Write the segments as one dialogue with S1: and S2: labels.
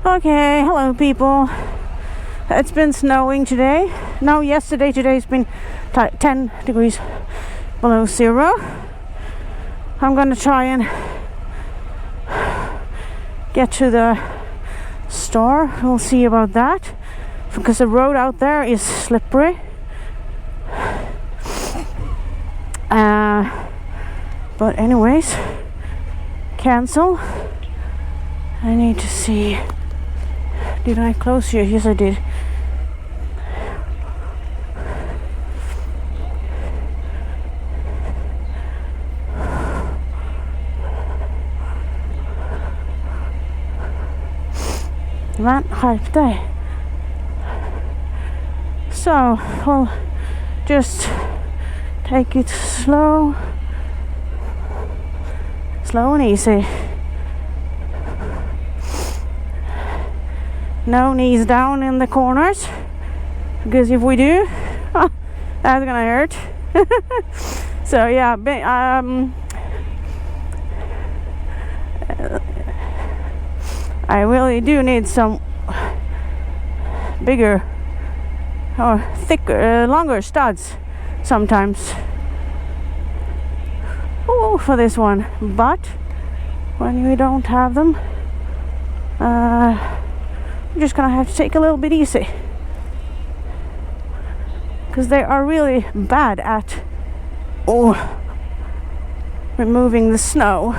S1: Okay, hello people. It's been snowing today. No, yesterday. Today's been 10 degrees below zero. I'm gonna try and get to the store. We'll see about that because the road out there is slippery. But anyways, cancel. I need to see. Did I close here? Yes, I did. Man, skärp dig. So, we'll just take it slow and easy. No knees down in the corners, because if we do, that's gonna hurt. So yeah, I really do need some bigger or thicker, longer studs sometimes. Ooh, for this one, but when we don't have them, I'm just gonna have to take a little bit easy, because they are really bad at removing the snow.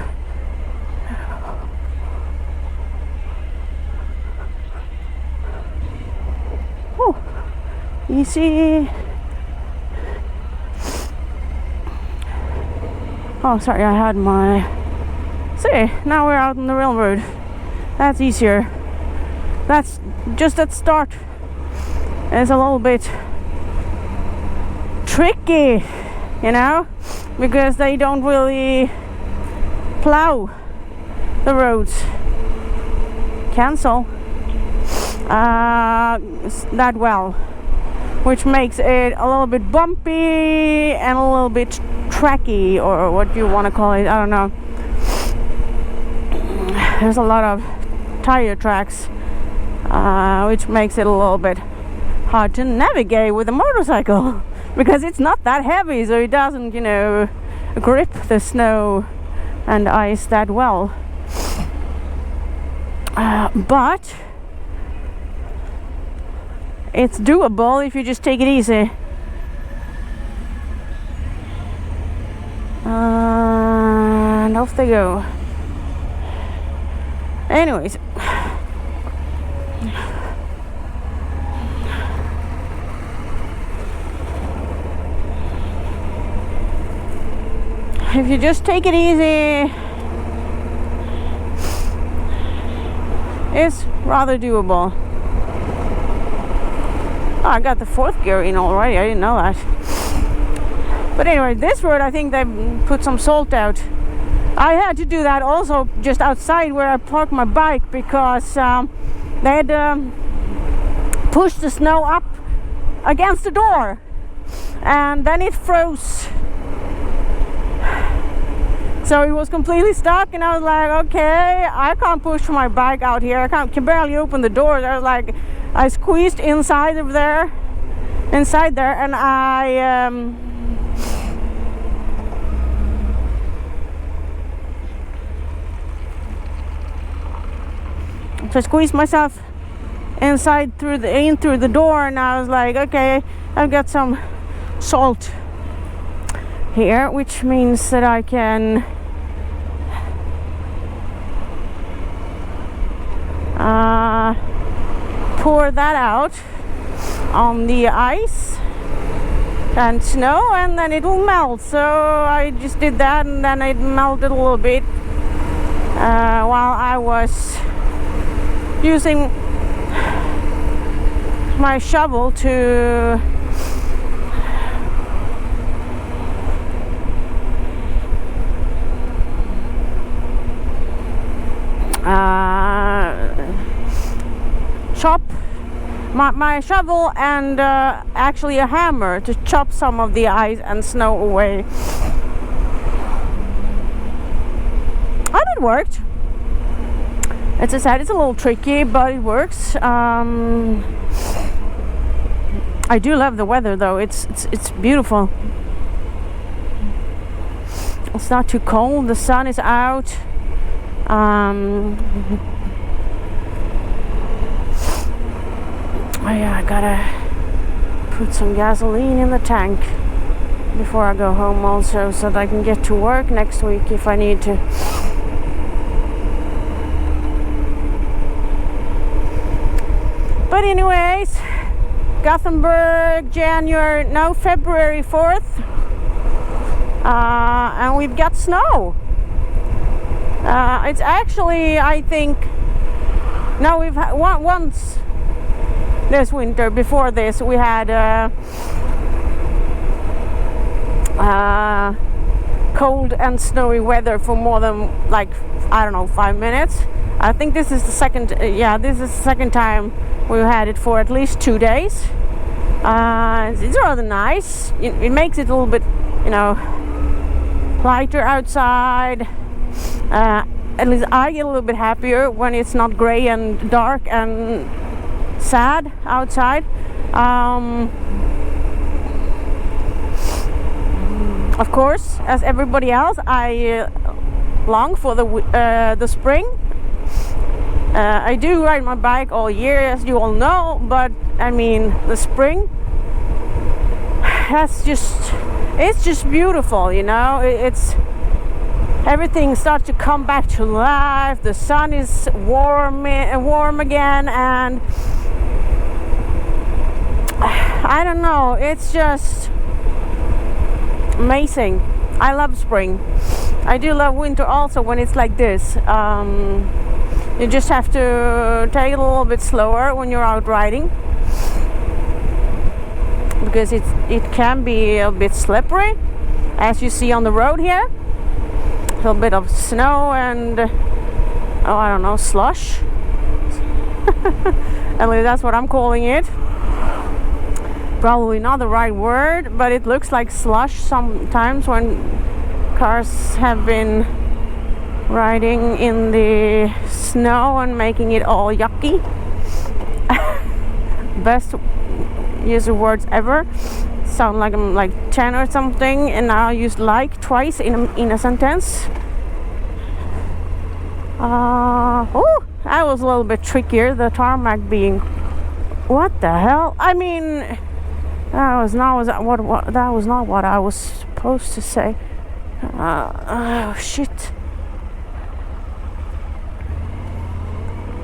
S1: Oh, easy. Oh, sorry, I had my... See, now we're out on the railroad. That's easier. That's just that start is a little bit tricky, you know, because they don't really plow the roads. Cancel that well, which makes it a little bit bumpy and a little bit tracky, or what you want to call it. I don't know. There's a lot of tire tracks, which makes it a little bit hard to navigate with a motorcycle, because it's not that heavy, so it doesn't, you know, grip the snow and ice that well. But it's doable if you just take it easy. And off they go. Anyways, if you just take it easy, it's rather doable. Oh, I got the fourth gear in already. I didn't know that. But anyway, this road, I think they put some salt out. I had to do that also just outside where I parked my bike, because they had pushed the snow up against the door, and then it froze. So it was completely stuck, and I was like, okay, I can't push my bike out here. I can barely open the doors. I was like, I squeezed inside there, and so I squeezed myself inside through the door, and I was like, okay, I've got some salt here, which means that I can pour that out on the ice and snow, and then it will melt. So I just did that, and then it melted a little bit while I was using my shovel to chop my shovel and actually a hammer to chop some of the ice and snow away. And it worked. As I said, it's a little tricky, but it works. I do love the weather, though. It's beautiful. It's not too cold. The sun is out. Oh yeah, I gotta put some gasoline in the tank before I go home also, so that I can get to work next week if I need to. But anyways, Gothenburg, February 4th, and we've got snow. It's actually, I think, no, we've had once this winter. Before this, we had cold and snowy weather for more than, like, I don't know, 5 minutes. I think this is the second. This is the second time we've had it for at least 2 days. It's rather nice. It makes it a little bit, lighter outside. At least I get a little bit happier when it's not gray and dark and sad outside. Of course, as everybody else, I long for the spring. I do ride my bike all year, as you all know, but I mean the spring, it's just beautiful, it's everything starts to come back to life. The sun is warm again, and I don't know, it's just amazing. I love spring. I do love winter also when it's like this. You just have to take it a little bit slower when you're out riding, because it can be a bit slippery, as you see on the road here. A little bit of snow and I don't know, slush. At least that's what I'm calling it. Probably not the right word, but it looks like slush sometimes when cars have been riding in the snow and making it all yucky. Best use of words ever. Sound like I'm like 10 or something, and now I used like twice in a sentence. That was a little bit trickier, the tarmac being, what the hell? I mean, that was not what I was supposed to say. Oh shit.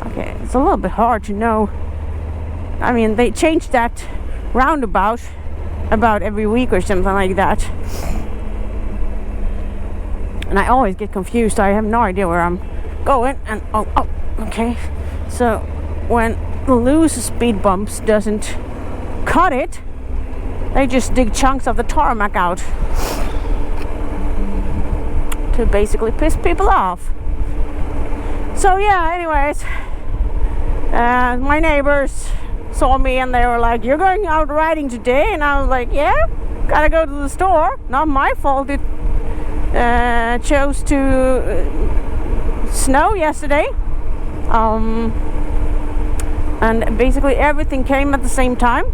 S1: Okay, it's a little bit hard to know. I mean, they changed that roundabout about every week or something like that, and I always get confused. I have no idea where I'm going, and okay, so when the loose speed bumps doesn't cut it, they just dig chunks of the tarmac out to basically piss people off. So yeah, anyways, my neighbors saw me and they were like, "You're going out riding today?" And I was like, "Yeah, gotta go to the store. Not my fault it chose to snow yesterday." And basically everything came at the same time.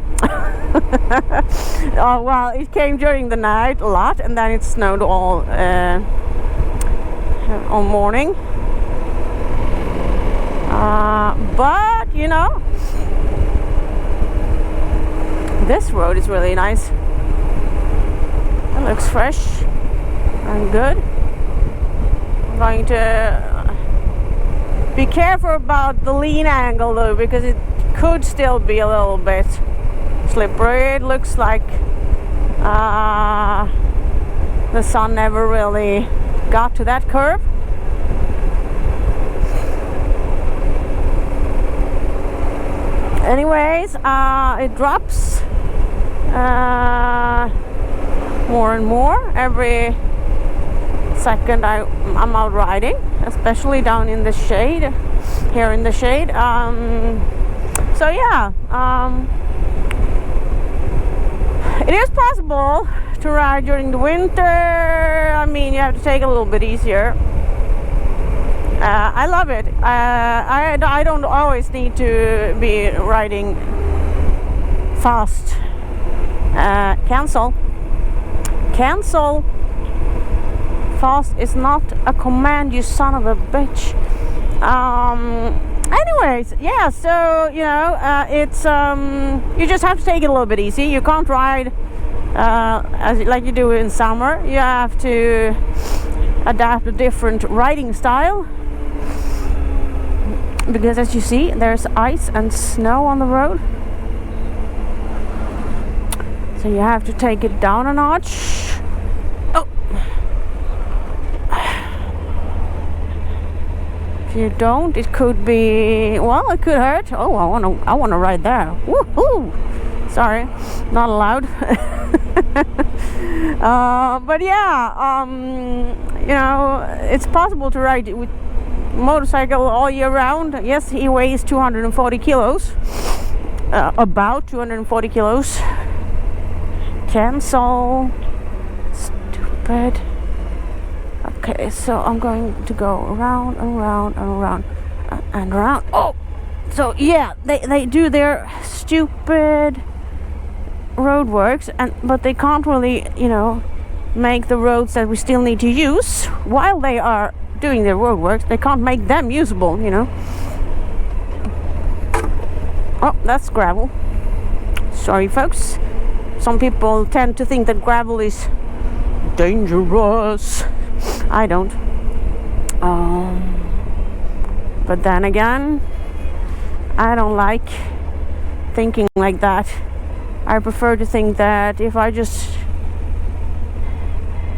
S1: Well, it came during the night a lot, and then it snowed all morning. But this road is really nice. It looks fresh and good. I'm going to be careful about the lean angle though, because it could still be a little bit slippery. It looks like the sun never really got to that curve. Anyways, it drops more and more every second I'm out riding, especially down in the shade, here in the shade. So yeah, it is possible to ride during the winter. I mean, you have to take it a little bit easier. I love it. I don't always need to be riding fast. Cancel. Fast is not a command, you son of a bitch. Anyways, yeah, so it's you just have to take it a little bit easy. You can't ride like you do in summer. You have to adapt a different riding style, because as you see, there's ice and snow on the road, so you have to take it down a notch. Oh, if you don't, it could be, well, it could hurt. Oh, I wanna ride there. Woohoo! Sorry, not allowed. But yeah, it's possible to ride with motorcycle all year round. Yes, he weighs 240 kilos, about 240 kilos. Cancel. Stupid. Okay, so I'm going to go around and around and around and around. Oh, so yeah, they do their stupid roadworks, but they can't really, make the roads that we still need to use while they are doing their roadworks. They can't make them usable, Oh, that's gravel. Sorry, folks. Some people tend to think that gravel is dangerous. I don't. But then again, I don't like thinking like that. I prefer to think that if I just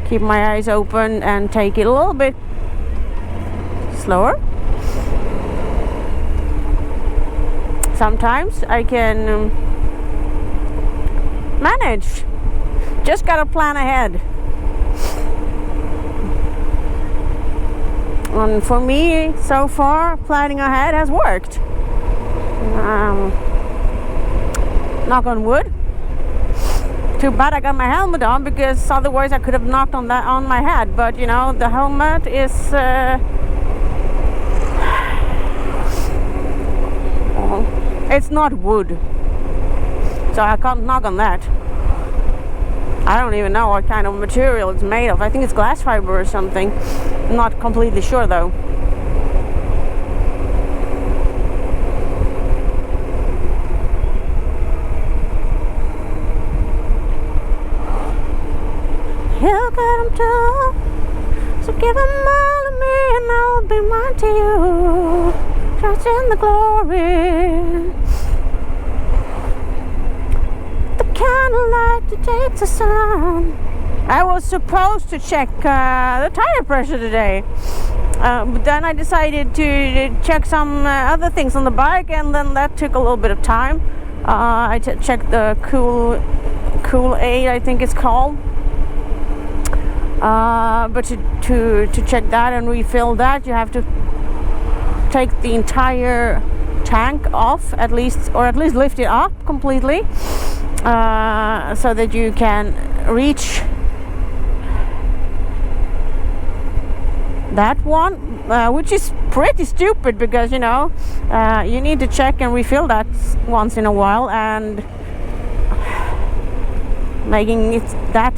S1: keep my eyes open and take it a little bit slower, sometimes I can manage. Just gotta plan ahead. And for me, so far, planning ahead has worked. Knock on wood. Too bad I got my helmet on, because otherwise I could have knocked on my head. But the helmet is it's not wood, so I can't knock on that. I don't even know what kind of material it's made of. I think it's glass fiber or something. I'm not completely sure though. You got 'em too, so give 'em all to me and I'll be mine to you. Trust in the glory, the kind of light that takes the sun. I was supposed to check the tire pressure today, but then I decided to check some other things on the bike, and then that took a little bit of time. I checked the Cool Aid, I think it's called. But to check that and refill that, you have to take the entire tank off, at least lift it up completely, so that you can reach that one, which is pretty stupid, because you need to check and refill that once in a while, and making it that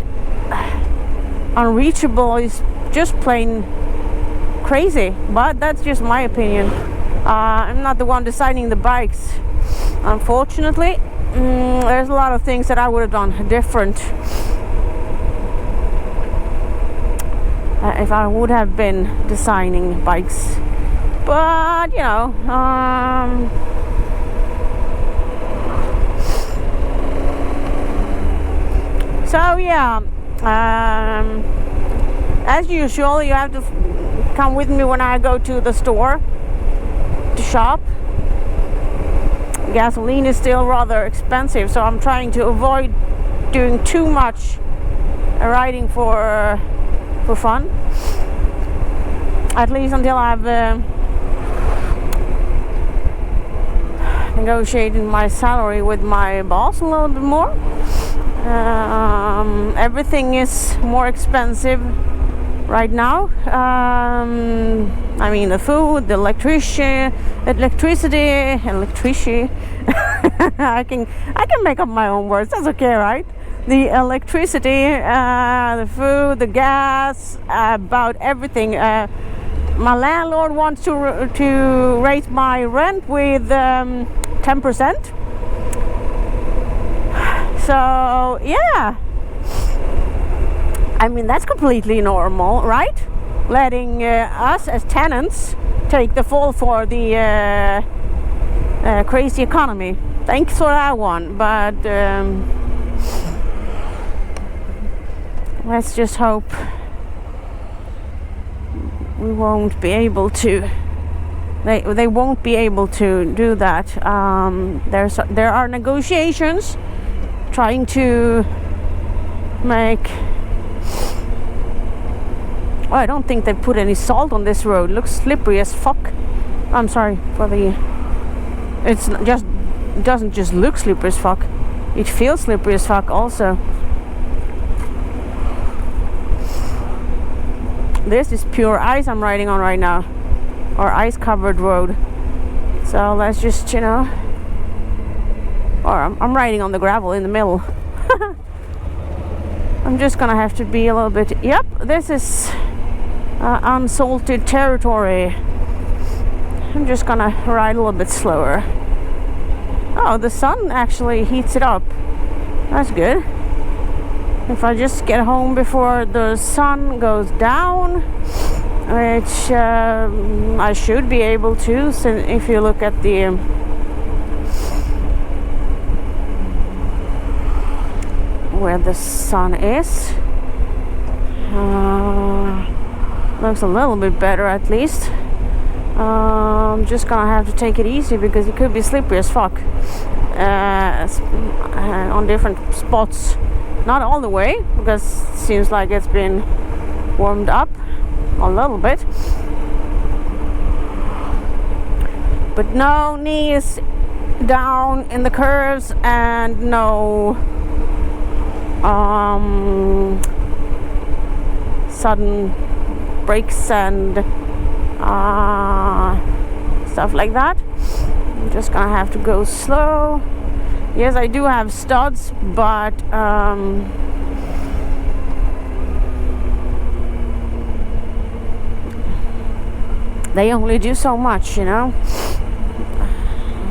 S1: unreachable is just plain crazy. But that's just my opinion. I'm not the one designing the bikes, unfortunately. There's a lot of things that I would have done different if I would have been designing bikes. But so yeah, as usual, you have to come with me when I go to the store to shop. Gasoline is still rather expensive, so I'm trying to avoid doing too much riding for fun, at least until I've negotiated my salary with my boss a little bit more. Everything is more expensive right now. I mean, the food, the electricity. I can make up my own words. That's okay, right? The electricity, the food, the gas, about everything. My landlord wants to raise my rent with 10%. So yeah, I mean, that's completely normal, right? Letting us as tenants take the fall for the crazy economy. Thanks for that one, but let's just hope we won't be able to. They won't be able to do that. There are negotiations trying to make. Oh, I don't think they put any salt on this road. It looks slippery as fuck. I'm sorry for the. It doesn't just look slippery as fuck. It feels slippery as fuck also. This is pure ice I'm riding on right now, or ice covered road. So let's just, or I'm riding on the gravel in the middle. I'm just gonna have to be a little bit. Yep, this is unsalted territory. I'm just gonna ride a little bit slower. Oh, the sun actually heats it up. That's good. If I just get home before the sun goes down, which I should be able to, so if you look at the where the sun is, looks a little bit better at least. I'm just gonna have to take it easy because it could be slippery as fuck on different spots. Not all the way, because it seems like it's been warmed up a little bit. But no knees down in the curves and no sudden brakes and stuff like that. I'm just gonna have to go slow. Yes, I do have studs, but they only do so much,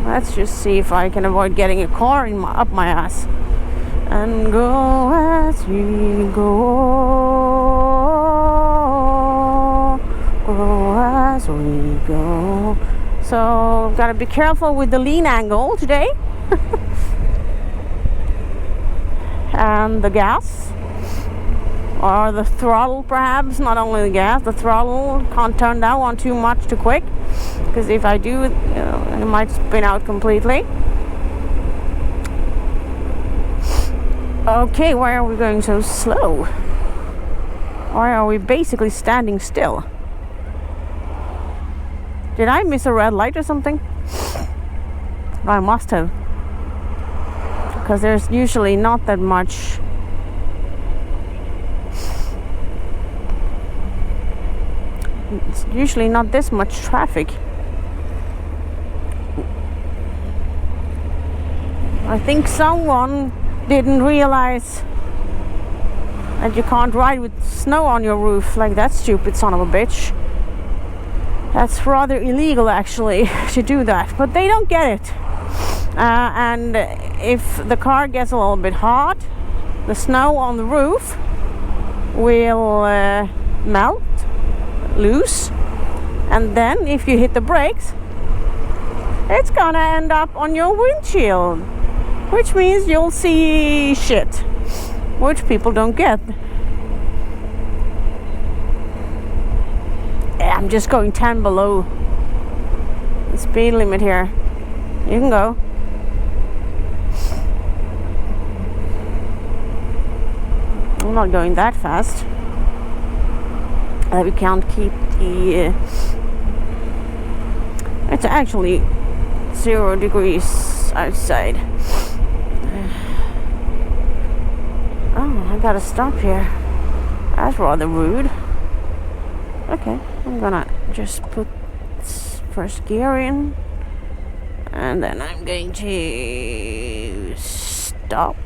S1: Let's just see if I can avoid getting a car up my ass. And go as we go, go as we go. So, gotta be careful with the lean angle today. And the gas, or the throttle perhaps, not only the gas, the throttle. Can't turn that one too much too quick, because if I do, it might spin out completely. Okay, why are we going so slow? Why are we basically standing still? Did I miss a red light or something? I must have. Because there's usually not that much. It's usually not this much traffic. I think someone didn't realize that you can't ride with snow on your roof, like that stupid son of a bitch. That's rather illegal actually to do that, but they don't get it. And if the car gets a little bit hot, the snow on the roof will melt loose, and then if you hit the brakes, it's gonna end up on your windshield, which means you'll see shit, which people don't get. I'm just going 10 below the speed limit here. You can go. I'm not going that fast. We can't keep the. It's actually 0 degrees outside. Oh, I gotta stop here. That's rather rude. Okay, I'm gonna just put first gear in, and then I'm going to stop.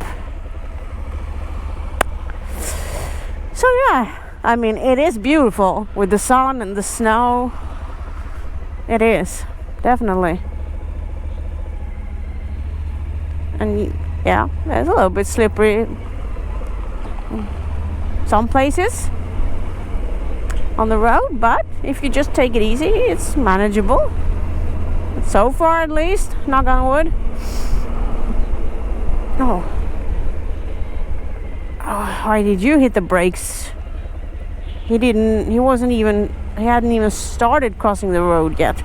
S1: So yeah, I mean, it is beautiful with the sun and the snow. It is, definitely. And yeah, it's a little bit slippery some places on the road, but if you just take it easy, it's manageable. So far, at least, knock on wood. Oh, why did you hit the brakes? He hadn't even started crossing the road yet,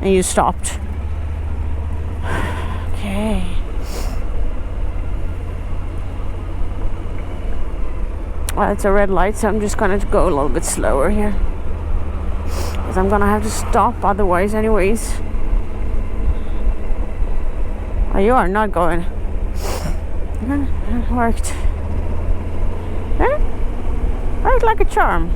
S1: and you stopped. Okay. Well, it's a red light, so I'm just gonna go a little bit slower here, because I'm gonna have to stop otherwise anyways. Oh, you are not going. It worked. Eh? Worked like a charm.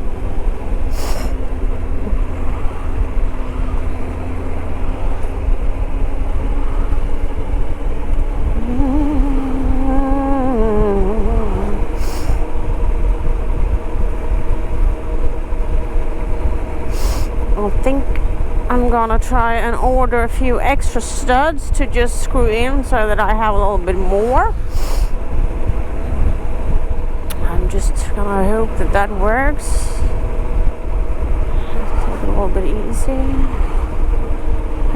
S1: I think I'm gonna try and order a few extra studs to just screw in so that I have a little bit more. I'm just gonna hope that that works. Take it a little bit easy.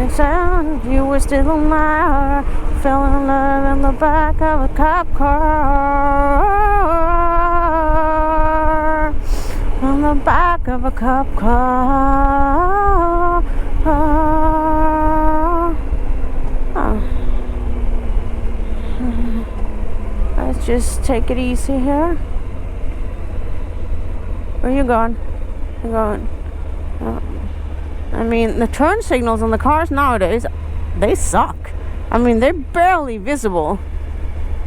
S1: Except you were still mine. Fell in love in the back of a cop car. On the back of a cop car. Let's just take it easy here. Where you going? You're going. I mean, the turn signals on the cars nowadays, they suck. I mean, they're barely visible.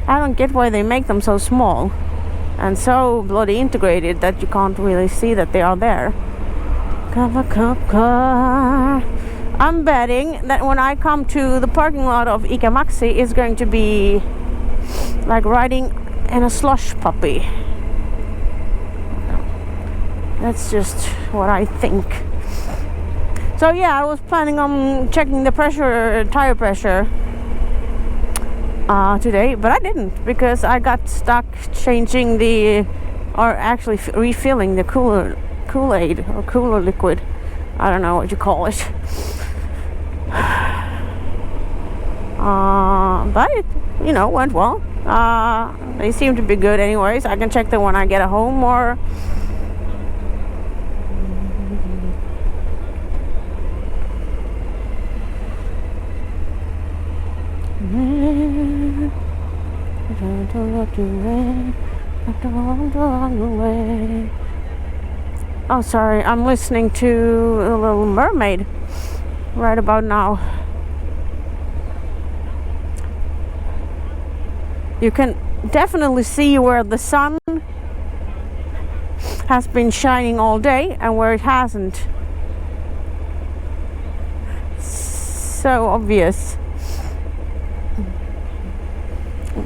S1: I don't get why they make them so small and so bloody integrated that you can't really see that they are there. I'm betting that when I come to the parking lot of ICA Maxi, it's going to be like riding in a slush puppy. That's just what I think. So yeah, I was planning on checking the tire pressure today, but I didn't, because I got stuck changing refilling the Kool-Aid or cooler liquid. I don't know what you call it. But it, went well. They seem to be good anyways. I can check them when I get home, or oh, sorry, I'm listening to The Little Mermaid right about now. You can definitely see where the sun has been shining all day and where it hasn't. So obvious.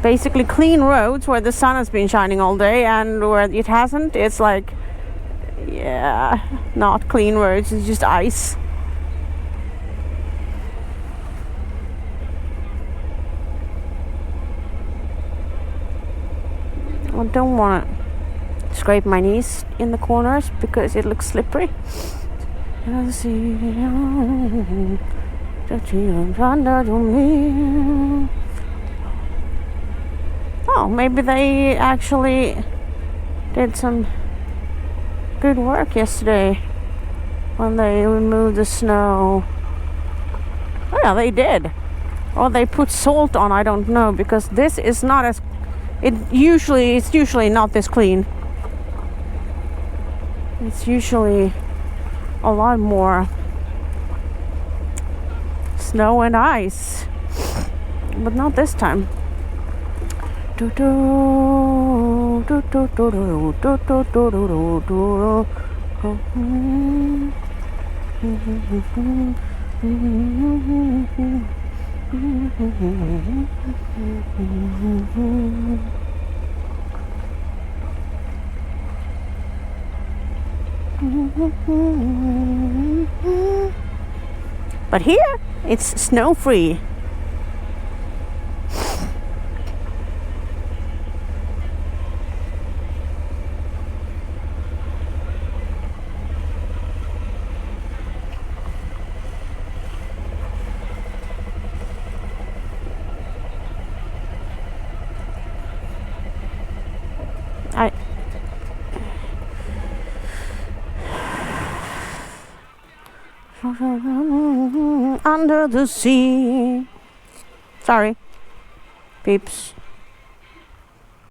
S1: Basically clean roads where the sun has been shining all day, and where it hasn't, it's like, yeah, not clean roads, it's just ice. I don't want to scrape my knees in the corners because it looks slippery. Oh, maybe they actually did some good work yesterday when they removed the snow. Oh yeah, they did. Or they put salt on, I don't know, because this is not as it's usually not this clean. It's usually a lot more snow and ice, but not this time. But here it's snow free. Under the sea. Sorry, peeps.